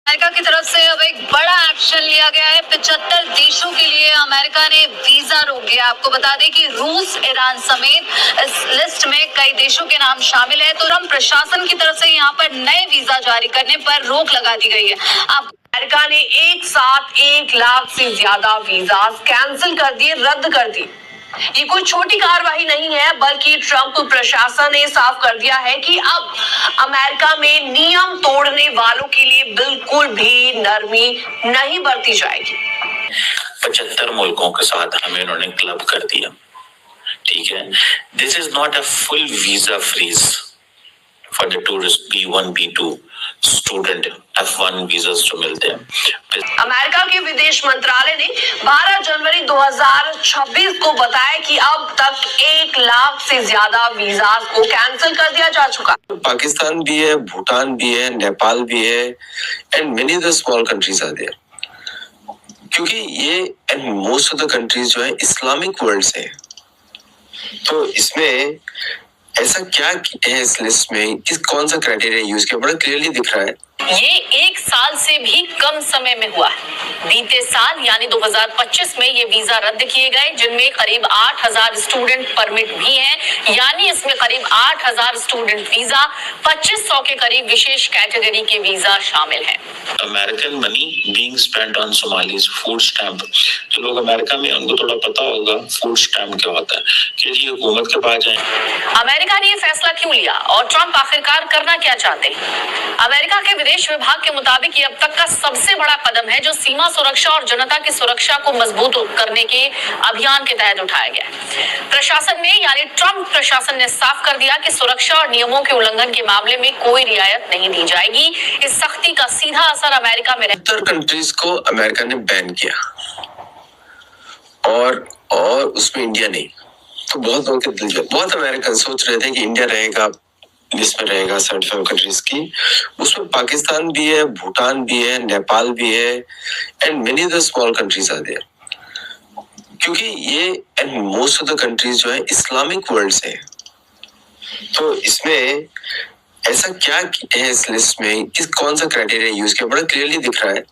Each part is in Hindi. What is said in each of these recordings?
अमेरिका की तरफ से अब एक बड़ा एक्शन लिया गया है। 75 देशों के लिए अमेरिका ने वीजा रोक दिया। आपको बता दें कि रूस, ईरान समेत इस लिस्ट में कई देशों के नाम शामिल है। तो ट्रंप प्रशासन की तरफ से यहाँ पर नए वीजा जारी करने पर रोक लगा दी गई है। अमेरिका ने एक साथ 1 लाख से ज्यादा वीजा कैंसिल कर दिए, रद्द कर दिए। ये कोई छोटी कार्रवाई नहीं है, बल्कि ट्रंप प्रशासन ने साफ कर दिया है कि अब अमेरिका में नियम तोड़ने वालों के लिए बिल्कुल भी नरमी नहीं बरती जाएगी। 75 मुल्कों के साथ हमें इन्होंने क्लब कर दिया। ठीक है, this is not a full visa freeze for the tourist B1 B2 student F1 visa जो मिलते हैं। अमेरिका के विदेश मंत्रालय ने 12 जनवरी 2026 को बताया कि अब तक 1 लाख से ज्यादा वीजा को कैंसिल कर दिया जा चुका। पाकिस्तान भी है, भूटान भी है, नेपाल भी है and many other small countries are there, क्योंकि ये and most of the countries जो है इस्लामिक वर्ल्ड से। तो इसमें ऐसा क्या है इस लिस्ट में, कौन सा क्राइटेरिया यूज किया, बड़ा क्लियरली दिख रहा है। ये 1 साल से भी कम समय में हुआ है। बीते साल यानी 2025 में ये वीजा रद्द किए गए, जिनमें करीब 8000 स्टूडेंट परमिट भी हैं। यानी इसमें करीब 8000 स्टूडेंट वीजा, 2500 के करीब विशेष कैटेगरी के वीजा शामिल हैं। American money being spent on Somalis food stamp. जो लोग अमेरिका में, उनको थोड़ा पता होगा फूड स्टैम्प क्या होता है, कि जी हुकूमत के पास जाए। अमेरिका ने ये फैसला क्यों लिया और ट्रंप आखिरकार करना क्या चाहते हैं? अमेरिका के विदेश विभाग के मुताबिक ये अब तक का सबसे बड़ा कदम है जो सीमा सुरक्षा और जनता की सुरक्षा को मजबूत करने के अभियान के तहत उठाया गया है। प्रशासन ने यानी ट्रंप प्रशासन ने साफ कर दिया कि सुरक्षा और नियमों के उल्लंघन के मामले में कोई रियायत नहीं दी जाएगी। इस सख्ती का सीधा असर अमेरिका में उत्तर कंट्रीज को अमेरिका ने बैन किया और उसमें इंडिया नहीं। तो बहुत लोगों के दिल, बहुत अमेरिकन सोच रहे थे कि इंडिया रहेगा, लिस्ट में रहेगा 75 कंट्रीज की। उसमें पाकिस्तान भी है, भूटान भी है, नेपाल भी है and many other small countries are there, क्योंकि ये and most of the countries जो है इस्लामिक वर्ल्ड से। तो इसमें ऐसा क्या है इस लिस्ट में, कौन सा क्राइटेरिया यूज किया, बड़ा क्लियरली दिख रहा है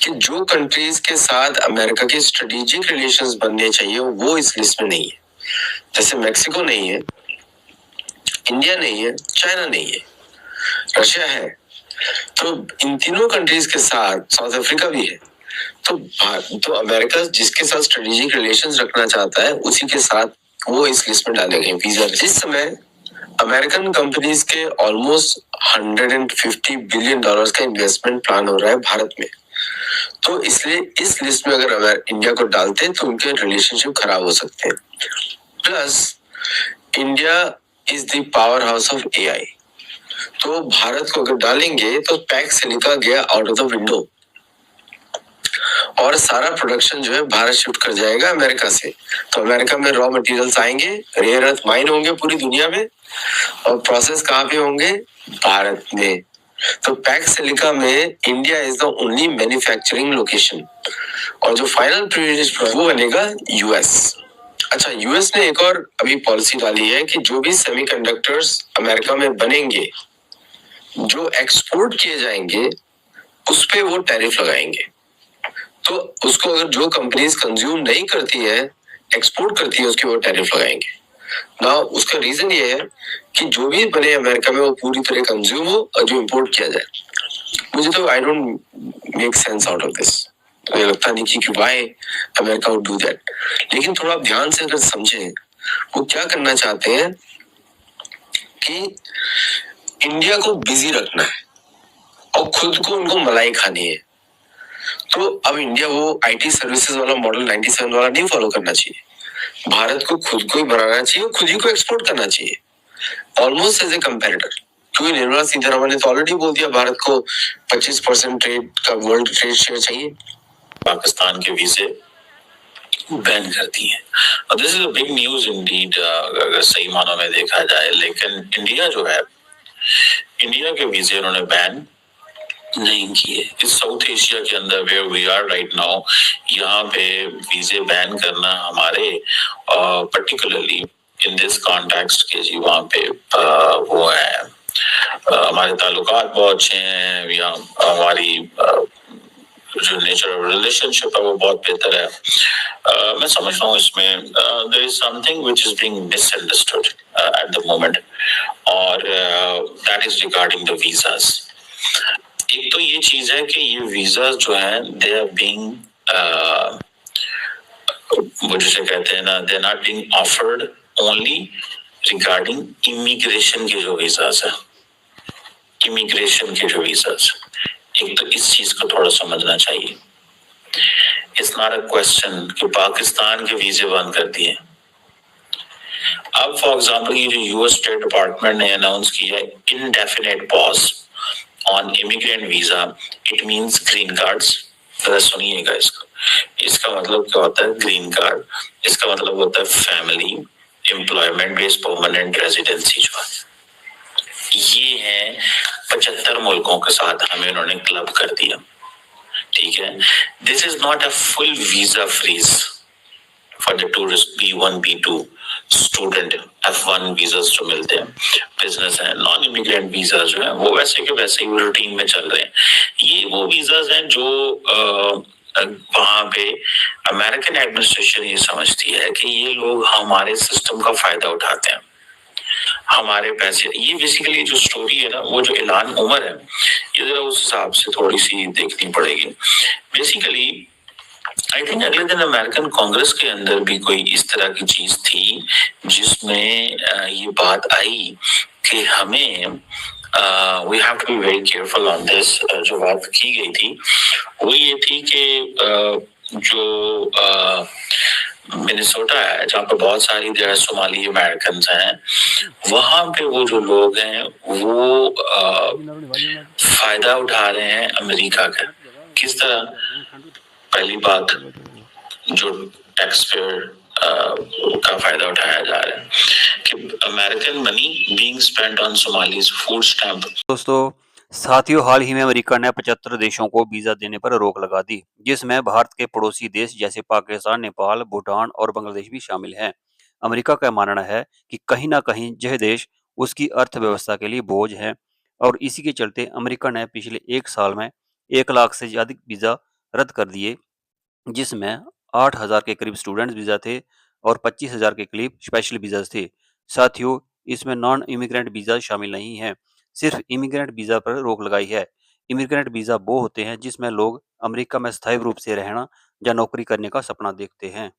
कि जो कंट्रीज के साथ अमेरिका के स्ट्रेटेजिक रिलेशंस बनने चाहिए वो इस लिस्ट में नहीं है। जैसे मैक्सिको नहीं है, इंडिया नहीं है, चाइना नहीं है, रशिया है। तो इन तीनों कंट्रीज के साथ साउथ अफ्रीका भी है। तो अमेरिका जिसके साथ स्ट्रेटेजिक रिलेशंस रखना चाहता है उसी के साथ वो इस लिस्ट में डाले गए वीजा। इस समय अमेरिकन कंपनीज के ऑलमोस्ट $150 बिलियन का इन्वेस्टमेंट प्लान हो रहा है भारत में। तो इसलिए इस लिस्ट में अगर इंडिया को डालते हैं तो उनके रिलेशनशिप खराब हो सकते हैं। Plus India is the power house of AI। तो भारत को अगर डालेंगे तो पैक्स से लिखा गया आउट ऑफ द विंडो और सारा प्रोडक्शन जो है भारत शिफ्ट कर जाएगा अमेरिका से। तो अमेरिका में रॉ मटेरियल्स आएंगे, रेयर अर्थ माइन होंगे पूरी दुनिया में और प्रोसेस कहाँ पे होंगे, भारत में। तो पैक्स सिलिका में India is the only manufacturing location और जो फाइनल प्रिविलेज वो बनेगा US। अच्छा, US ने एक और अभी पॉलिसी डाली है कि जो भी सेमीकंडक्टर्स अमेरिका में बनेंगे, जो एक्सपोर्ट किए जाएंगे उस पे वो टैरिफ लगाएंगे। तो उसको अगर जो कंपनीज कंज्यूम नहीं करती है, एक्सपोर्ट करती है, उसके वो टैरिफ लगाएंगे ना। उसका रीजन ये है कि जो भी बने अमेरिका में वो पूरी तरह कंज्यूम हो और जो इंपोर्ट किया जाए। मुझे तो I don't make sense out of this. मुझे लगता नहीं कि why America would do that. लेकिन थोड़ा आप ध्यान से अगर समझें वो क्या करना चाहते हैं कि इंडिया को बिजी रखना है और खुद को उनको मलाई खानी है। तो अब इंडिया वो IT सर्विसेज वाला मॉडल 97 वाला नहीं फॉलो करना चाहिए। भारत को खुद को ही बनाना चाहिए, खुद ही को एक्सपोर्ट करना चाहिए ऑलमोस्ट एज ए कंपेरेटर। क्योंकि निर्मला सीतारमण ने तो ऑलरेडी बोल दिया भारत को 25% ट्रेड का वर्ल्ड ट्रेड शेयर चाहिए। पाकिस्तान के वीजे बैन कर दिए और this is a big news Indeed अगर सही मानों में देखा जाए। लेकिन इंडिया जो है, इंडिया के वीजे उन्होंने बैन नहीं किए। इस साउथ एशिया के अंदर where we are right now, यहाँ पे वीजे बैन करना हमारे पर्टिकुलरली इन दिस कॉन्टेक्स्ट के जी वहाँ पे वो है हमारे ताल्लुकात बहुत अच्छे हैं, या हमारी जो नेचर ऑफ रिलेशनशिप है वो बहुत बेहतर है। मैं समझ रहा हूँ इसमें there is something which is being misunderstood at the moment, और that is regarding the visas. एक तो ये चीज है कि ये वीजास जो है दे आर बीइंग, वो जिसे कहते हैं ना, they are not being offered only regarding immigration के जो वीजास है, इमिग्रेशन के जो वीजास, एक तो इस चीज को थोड़ा समझना चाहिए। इट्स नॉट अ क्वेश्चन कि पाकिस्तान के वीजे बंद कर दिए। अब फॉर एग्जांपल ये जो यूएस स्टेट डिपार्टमेंट ने अनाउंस किया indefinite pause on immigrant visa, it means green cards. जरा सुनिएगा इसका मतलब क्या होता है ग्रीन कार्ड? इसका मतलब होता है family employment based permanent residency. जो है ये है 75 मुल्कों के साथ हमें उन्होंने क्लब कर दिया, ठीक है। This is not a full visa freeze for the tourist B1 B2 student, F1 visa जो मिलते हैं, बिजनेस है, नॉन इमिग्रेंट वीजा जो है वो वैसे के वैसे ही रूटीन में चल रहे हैं। ये वो वीजाज हैं जो वहां पे अमेरिकन एडमिनिस्ट्रेशन ये समझती है कि ये लोग हमारे सिस्टम का फायदा उठाते हैं, हमारे पैसे। ये बेसिकली जो स्टोरी है ना, वो जो ऐलान उमर है, ये जरा उस हिसाब से थोड़ी सी देखनी पड़ेगी। बेसिकली आई थिंक अगले दिन अमेरिकन कांग्रेस के अंदर भी कोई इस तरह की चीज थी जिसमें ये बात आई कि हमें we have to be very careful on this. जो बात की गई थी वो ये थी कि जो मिनेसोटा है जहाँ पे बहुत सारी जो है सोमाली अमेरिकन हैं, वहां पे वो जो लोग हैं वो फायदा उठा रहे हैं अमेरिका का। किस तरह? पहली बात, जो टैक्स पेयर का फायदा उठाया जा रहा है कि American money being spent on Somalis food stamp. दोस्तों साथियों, हाल ही में अमेरिका ने 75 देशों को वीजा देने पर रोक लगा दी, जिसमें भारत के पड़ोसी देश जैसे पाकिस्तान, नेपाल, भूटान और बांग्लादेश भी शामिल हैं। अमेरिका का मानना है कि कहीं ना कहीं यह देश उसकी अर्थव्यवस्था के लिए बोझ है, और इसी के चलते अमेरिका ने पिछले 1 साल में 1 लाख से अधिक वीजा रद्द कर दिए, जिसमें 8,000 के करीब स्टूडेंट्स वीजा थे और 25,000 के करीब स्पेशल वीजाज थे। साथियों, इसमें नॉन इमिग्रेंट वीजा शामिल नहीं है, सिर्फ इमिग्रेंट वीजा पर रोक लगाई है। इमिग्रेंट वीजा वो होते हैं जिसमें लोग अमेरिका में स्थायी रूप से रहना या नौकरी करने का सपना देखते हैं।